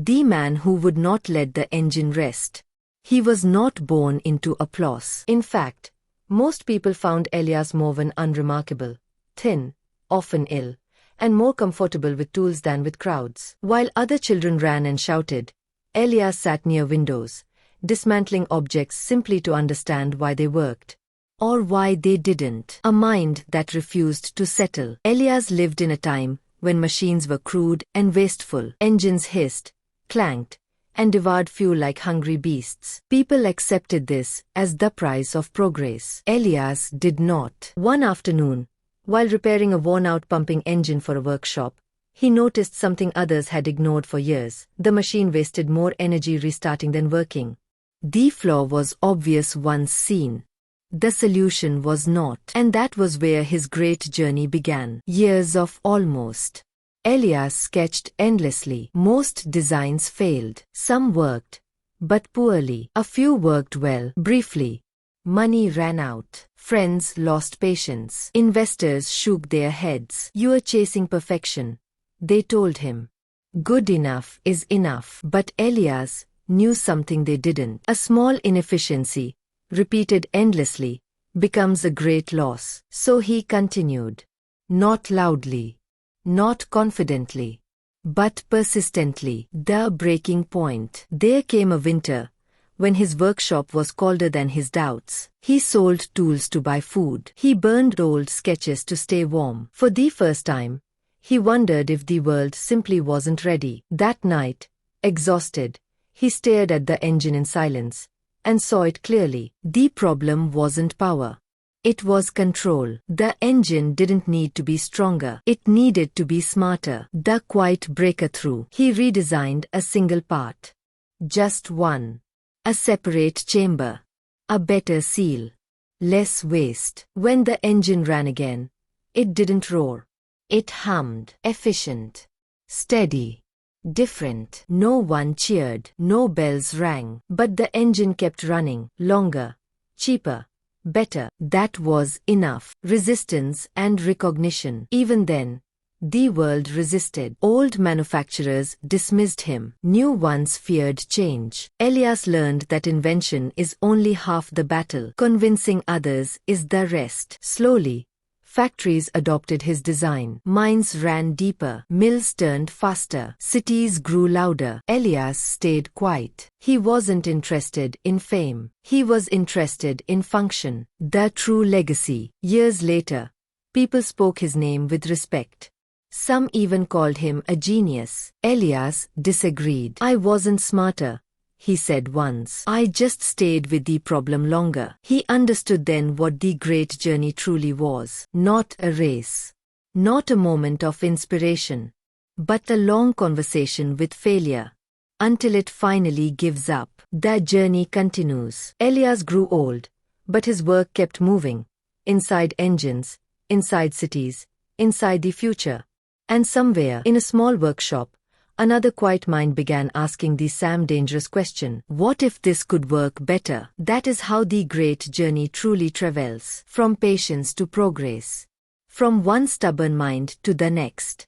the man who would not let the engine rest. He was not born into applause. In fact, most people found Elias Morvan unremarkable, thin, often ill, and more comfortable with tools than with crowds. While other children ran and shouted, Elias sat near windows, dismantling objects simply to understand why they worked. Or why they didn't. A mind that refused to settle. Elias lived in a time when machines were crude and wasteful. Engines hissed, clanked, and devoured fuel like hungry beasts. People accepted this as the price of progress. Elias did not. One afternoon, while repairing a worn-out pumping engine for a workshop, he noticed something others had ignored for years. The machine wasted more energy restarting than working. The flaw was obvious once seen. The solution was not. And that was where his great journey began. Years of almost. Elias sketched endlessly. Most designs failed. Some worked, but poorly. A few worked well, briefly. Money ran out. Friends lost patience. Investors shook their heads. "You are chasing perfection," they told him. "Good enough is enough." But Elias knew something they didn't. A small inefficiency, repeated endlessly, becomes a great loss. So he continued. Not loudly, not confidently, but persistently. The breaking point. There came a winter when his workshop was colder than his doubts. He sold tools to buy food. He burned old sketches to stay warm. For the first time, he wondered if the world simply wasn't ready. That night, exhausted, he stared at the engine in silence, and saw it clearly. The problem wasn't power. It was control. The engine didn't need to be stronger. It needed to be smarter. The quiet breakthrough. He redesigned a single part. Just one. A separate chamber. A better seal. Less waste. When the engine ran again, it didn't roar. It hummed. Efficient. Steady. Different. No one cheered. No bells rang. But the engine kept running. Longer. Cheaper. Better. That was enough. Resistance and recognition. Even then, the world resisted. Old manufacturers dismissed him. New ones feared change. Elias learned that invention is only half the battle. Convincing others is the rest. Slowly, factories adopted his design. Mines ran deeper. Mills turned faster. Cities grew louder. Elias stayed quiet. He wasn't interested in fame. He was interested in function. The true legacy. Years later, people spoke his name with respect. Some even called him a genius. Elias disagreed. "I wasn't smarter," he said once. "I just stayed with the problem longer." He understood then what the great journey truly was. Not a race. Not a moment of inspiration. But a long conversation with failure. Until it finally gives up. The journey continues. Elias grew old, but his work kept moving. Inside engines, inside cities, inside the future. And somewhere, in a small workshop, another quiet mind began asking the same dangerous question. What if this could work better? That is how the great journey truly travels. From patience to progress. From one stubborn mind to the next.